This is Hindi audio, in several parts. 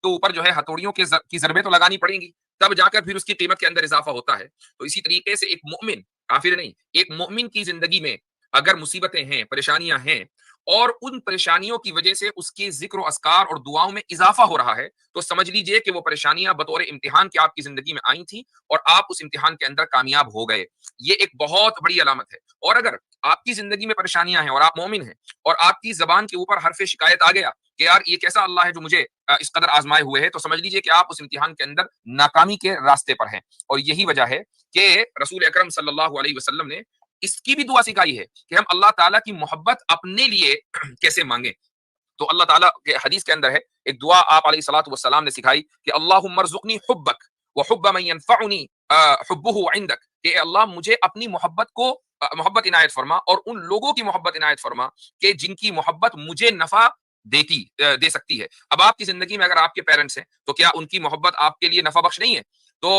तो ऊपर जो है हथौड़ियों की ज़रबें तो लगानी पड़ेंगी, तब जाकर फिर उसकी कीमत के अंदर इज़ाफ़ा होता है। तो इसी तरीके से एक मोमिन, काफ़िर नहीं, एक मोमिन की ज़िंदगी में अगर मुसीबतें हैं, परेशानियाँ हैं और उन परेशानियों की वजह से उसके ज़िक्र और अस्कार और दुआओं में इज़ाफ़ा हो रहा है, तो समझ लीजिए कि वो परेशानियाँ बतौर इम्तिहान के आपकी ज़िंदगी में आई थी और आप उस इम्तिहान के अंदर कामयाब हो गए। ये एक बहुत बड़ी अलामत है। और अगर आपकी ज़िंदगी में परेशानियाँ हैं और आप मोमिन हैं और आपकी ज़बान के ऊपर हर्फ़ शिकायत आ गया कि यार ये कैसा अल्लाह है जो मुझे इस कदर आज़माए हुए है, तो समझ लीजिए कि आप उस इम्तिहान के अंदर नाकामी के रास्ते पर हैं। और यही वजह है कि रसूल अकरम सल्लल्लाहु अलैहि वसल्लम ने इसकी भी दुआ सिखाई है कि हम अल्लाह ताला की मोहब्बत अपने लिए कैसे मांगे। तो अल्लाह ताला के हदीस के अंदर है, एक दुआ आप अलैहि सलातु वस्सलाम ने सिखाई कि अल्लाहुम्मा अर्ज़ुक़नी हुब्बक व हुब्ब मन यनफ़उनी हुब्बुहु इंदक, कि अल्लाह मुझे अपनी मोहब्बत को मोहब्बत इनायत फरमा और उन लोगों की मोहब्बत इनायत फरमा कि जिनकी मोहब्बत मुझे नफ़ा दे सकती है। अब आपकी ज़िंदगी में अगर आपके पेरेंट्स हैं, तो क्या उनकी मोहब्बत आपके लिए नफ़ा बख्श नहीं है? तो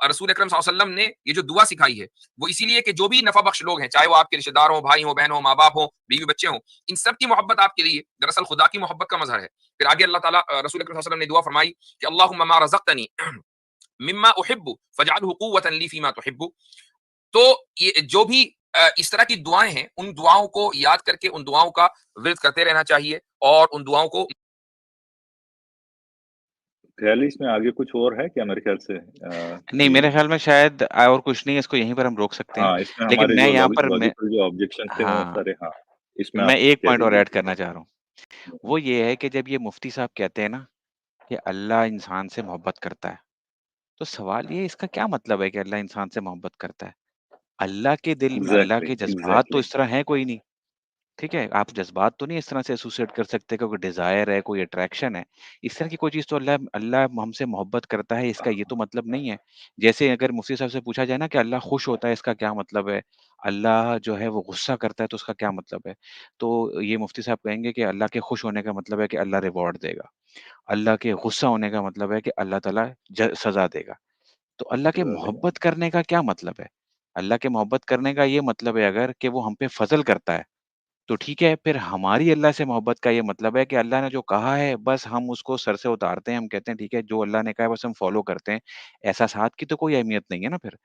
रसूल अकरम सल्लल्लाहु अलैहि वसल्लम ने ये जो दुआ सिखाई है, वो इसीलिए कि जो भी नफ़ा बख्श लोग हैं, चाहे वो आपके रिश्तेदार हों, भाई हों, बहन हों, माँ-बाप हों, बीवी-बच्चे हों, इन सब की मोहब्बत आपके लिए दरअसल खुदा की मोहब्बत का मज़हर है। फिर आगे अल्लाह ताला रसूल अकरम सल्लल्लाहु अलैहि वसल्लम ने दुआ फरमाई कि अल्लाहुम्मा मा रज़क़तनी मिम्मा उहिब्बु फ़जअलहु क़ुव्वतन ली फ़ीमा तुहिब्बु। तो ये जो भी इस तरह की दुआएँ हैं, उन दुआओं को याद करके उन दुआओं का विर्द करते रहना चाहिए और उन दुआओं को 43 में आगे कुछ और है क्या मेरे ख़्याल से नहीं, ये मेरे ख़्याल में शायद और कुछ नहीं है, इसको यहीं पर हम रोक सकते हैं। हाँ, इसमें लेकिन हमारे मैं जो यहाँ पर मैं लॉजिकल जो ऑब्जेक्शंस थे वो हाँ, सारे हाँ, इसमें मैं आप एक कह पॉइंट और दीजिए ऐड कि करना चाह रहा हूँ। हुँ, हुँ। वो ये है कि जब ये मुफ्ती साहब कहते हैं ना कि अल्लाह इंसान से मोहब्बत करता है, तो सवाल ये है इसका क्या मतलब है कि अल्लाह इंसान से मोहब्बत करता है? अल्लाह के दिल में अल्लाह एग्ज़ैक्टली, के जज़्बात तो एग्ज़ैक्टली। इस तरह हैं कोई नहीं। ठीक है? आप जज़्बात तो नहीं इस तरह से एसोसिएट कर सकते कि कोई डिज़ायर है, कोई अट्रैक्शन है। इस तरह की कोई चीज़ तो अल्लाह अल्लाह हमसे मोहब्बत करता है, इसका ये तो मतलब नहीं है। जैसे अगर मुफ्ती साहब से पूछा जाए ना कि अल्लाह खुश होता है, इसका क्या मतलब है? अल्लाह जो है वो गुस्सा करता है, तो उसका क्या मतलब है? तो ये मुफ्ती साहब कहेंगे कि अल्लाह के खुश होने का मतलब है कि अल्लाह रिवॉर्ड देगा। अल्लाह के गुस्सा होने का मतलब है कि अल्लाह ताला सज़ा देगा। तो अल्लाह के सज़ा देगा। मोहब्बत करने का क्या मतलब है? अल्लाह के मोहब्बत करने का ये मतलब है अगर कि वो हम पे फ़ज़ल करता है। तो ठीक है, फिर हमारी अल्लाह से मोहब्बत का ये मतलब है कि अल्लाह ने जो कहा है, बस हम उसको सर से उतारते हैं। हम कहते हैं, ठीक है, जो अल्लाह ने कहा है, बस हम फ़ॉलो करते हैं। एहसासात की तो कोई अहमियत नहीं है ना फिर।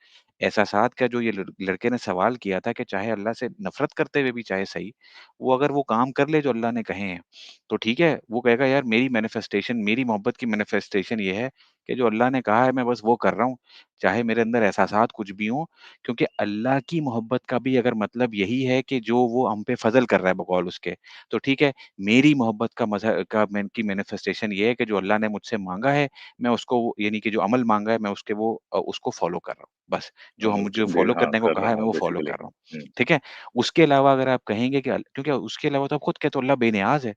एहसासात का जो ये लड़के ने सवाल किया था कि चाहे अल्लाह से नफ़रत करते हुए भी चाहे सही, वो अगर वो काम कर ले जो अल्लाह ने कहे हैं, तो ठीक है, वो कहेगा, यार मेरी मैनिफेस्टेशन, मेरी मोहब्बत की मैनिफेस्टेशन ये है कि जो अल्लाह ने कहा है, मैं बस वो कर रहा हूँ। चाहे मेरे अंदर एहसासात कुछ भी हों, क्योंकि अल्लाह की मोहब्बत का भी अगर मतलब यही है कि जो वो हम पे फ़ज़ल कर रहा है बक़ौल उसके, तो ठीक है, मेरी मोहब्बत का की मैनिफेस्टेशन ये है कि जो अल्लाह ने मुझसे माँगा है, मैं उसको यानी कि जो अमल माँगा है, मैं उसको फ़ॉलो कर रहा हूँ, बस। जो हम मुझे दे फ़ॉलो हाँ, करने को कर कहा रहा है, मैं हूँ वो फ़ॉलो बेसिकली। कर रहा हूँ, हुँ। ठीक है? उसके अलावा अगर आप कहेंगे कि क्योंकि उसके अलावा तो आप खुद कहते हो अल्लाह बेनियाज़ है।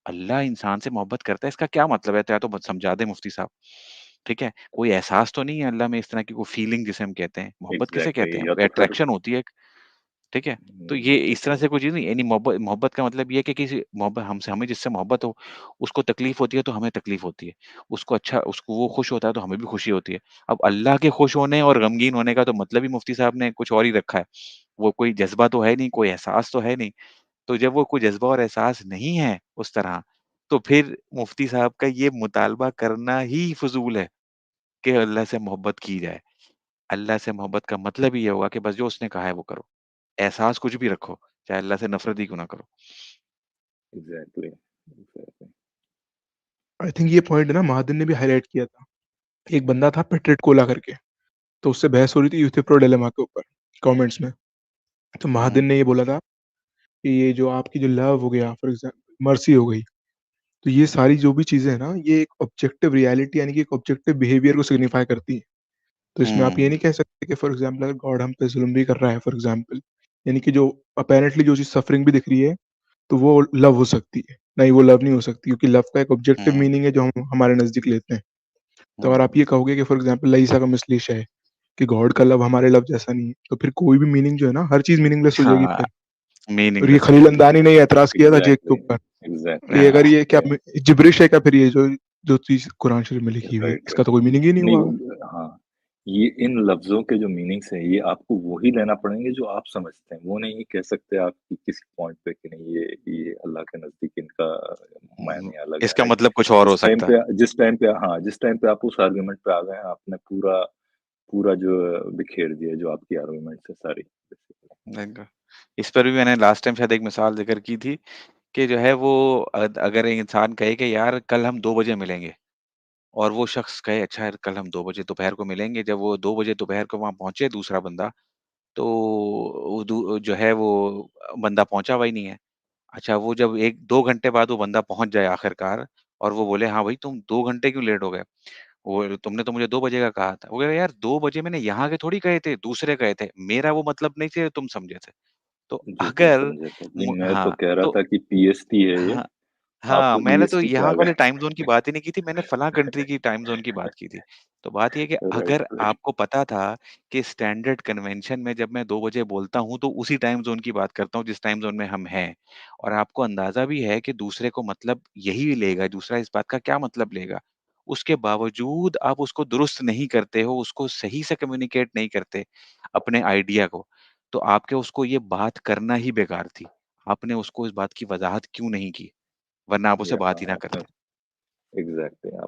अल्लाह इंसान से मोहब्बत करता है, इसका क्या मतलब है? तो या तो समझा दें मुफ्ती साहब, ठीक है? कोई एहसास तो नहीं है अल्लाह में इस तरह की कोई फीलिंग जिसे हम कहते हैं, मोहब्बत किसे कहते हैं? एग्ज़ैक्टली या वो तो फिर अट्रैक्शन होती है एक, ठीक है? तो ये इस तरह एग्ज़ैक्टली। से कोई चीज़ नहीं यानी मोहब्बत मोहब्बत का मतलब ये है कि किसी मोहब्बत हमसे हमें जिससे मोहब्बत हो, उसको तकलीफ़ होती है तो हमें तकलीफ़ होती है। उसको वो खुश होता है तो हमें भी खुशी होती है। अब अल्लाह के खुश होने और गमगीन होने का तो मतलब ही मुफ्ती साहब ने कुछ और ही रखा है। वो कोई जज़्बा तो है नहीं, कोई एहसास तो है नहीं। तो जब वो कोई जज़्बा और एहसास नहीं है उस तरह, तो फिर मुफ्ती साहब का ये मुतालबा करना ही फ़ुज़ूल है कि अल्लाह से मोहब्बत की जाए। अल्लाह से मोहब्बत का मतलब ही ये होगा कि बस जो उसने कहा है वो करो। एहसास कुछ भी रखो, चाहे अल्लाह से नफ़रत ही क्यों ना करो। Exactly, exactly. आई थिंक ये पॉइंट ना महादिन ने भी हाईलाइट किया था। एक बंदा था पेट्रेट कोला करके, तो उससे बहस हो रही थी यूथिप्रो डिलेमा के ऊपर कमेंट्स में। तो हुँ, महादिन ने ये बोला था कि ये जो आपकी जो लव हो गया, फॉर एग्जाम्पल मर्सी हो गई, तो ये सारी जो भी चीज़ें हैं ना, ये एक ऑब्जेक्टिव रियलिटी यानी कि एक ऑब्जेक्टिव बिहेवियर को सिग्निफाई करती हैं। तो इसमें आप ये हुँ, नहीं कह सकते कि फॉर एग्जाम्पल अगर गॉड हम पे ज़ुल्म भी कर रहा है फॉर एग्जाम्पल, यानी कि जो अपेरेंटली जो चीज़ सफरिंग भी दिख रही है, तो वो लव हो सकती है। नहीं, वो लव नहीं हो सकती क्योंकि लव का एक ऑब्जेक्टिव हुँ, मीनिंग है जो हम हमारे नज़दीक लेते हैं। तो अगर आप हुँ। ये कहोगे कि फॉर एग्जाम्पल लईसा का मिसलीश है कि गॉड का लव हमारे लव जैसा नहीं है, तो फिर कोई भी मीनिंग जो है ना, हर चीज़ मीनिंगलेस हो जाएगी हाँ, फिर। और ये मीनिंगलेस हो खलील जाएगी। अंदानी ने एतराज़ किया था जेक के एग्ज़ैक्टली, ऊपर कि एग्ज़ैक्टली। अगर हाँ, ये क्या जिब्रिश है क्या फिर ये जो जो चीज़ कुरान शरीफ में लिखी हुई है, राइट, इसका राइट। तो कोई मीनिंग ही नहीं नहीं हुआ। वो हाँ, ये इन लफ्ज़ों के जो मीनिंग्स हैं, ये आपको वही लेना पड़ेंगे जो आप समझते हैं। वो नहीं कह सकते आप कि किसी पॉइंट पे कि नहीं ये अल्लाह के नज़दीक इनका मायने अलग इसका है। मतलब कुछ और हो सकता है। जिस टाइम पे आप उस आर्गुमेंट पे आ गए हैं, आपने पूरा पूरा जो बिखेर दिया जो आपकी आर्गुमेंट्स है सारी बेसिकली। देखा। इस पर भी मैंने लास्ट टाइम शायद एक मिसाल ज़िक्र की थी कि जो है वो अगर इंसान कहे कि यार कल हम 2 बजे मिलेंगे और वो शख्स कहे अच्छा यार कल हम 2 बजे दोपहर को मिलेंगे। जब वो 2 बजे दोपहर को वहाँ पहुँचे दूसरा बंदा, तो वो जो है वो बंदा पहुँचा हुआ ही नहीं है। अच्छा वो जब 1-2 घंटे बाद वो बंदा पहुँच जाए आखिरकार और वो बोले, "हाँ भाई तुम 2 घंटे क्यों लेट हो गए?" वो तुमने तो मुझे 2 बजे का कहा था। वो कह रहा यार 2 बजे मैंने यहाँ के थोड़ी कहे थे, दूसरे कहे थे। मेरा वो मतलब नहीं थे, तुम समझे थे। तो जो तुम अगर समझे थे। नहीं, मु मैं तो हाँ, कह रहा तो था कि पीएसटी है ये, हाँ, आप हाँ, मैंने तो ईएसटी पे यहाँ आ वाले टाइम ज़ोन की गए। बात ही नहीं की थी, मैंने फलाँ कंट्री की टाइम ज़ोन की बात की थी। तो बात ये है कि राइट, अगर राइट। आपको पता था कि स्टैंडर्ड कन्वेंशन में जब मैं 2 बजे बोलता हूँ, तो उसी टाइम ज़ोन की बात करता हूँ जिस टाइम ज़ोन में हम हैं और आपको अंदाज़ा भी है कि दूसरे को मतलब यही लेगा, दूसरा इस बात का क्या मतलब लेगा। उसके बावजूद आप उसको दुरुस्त नहीं करते हो, उसको सही से कम्युनिकेट नहीं करते, अपने आइडिया को, तो आपके उसको ये बात करना ही बेकार थी। आपने उसको इस बात की वज़ाहत क्यों नहीं की? वरना आप उससे या बात ही ना आपने करते। एग्ज़ैक्टली आप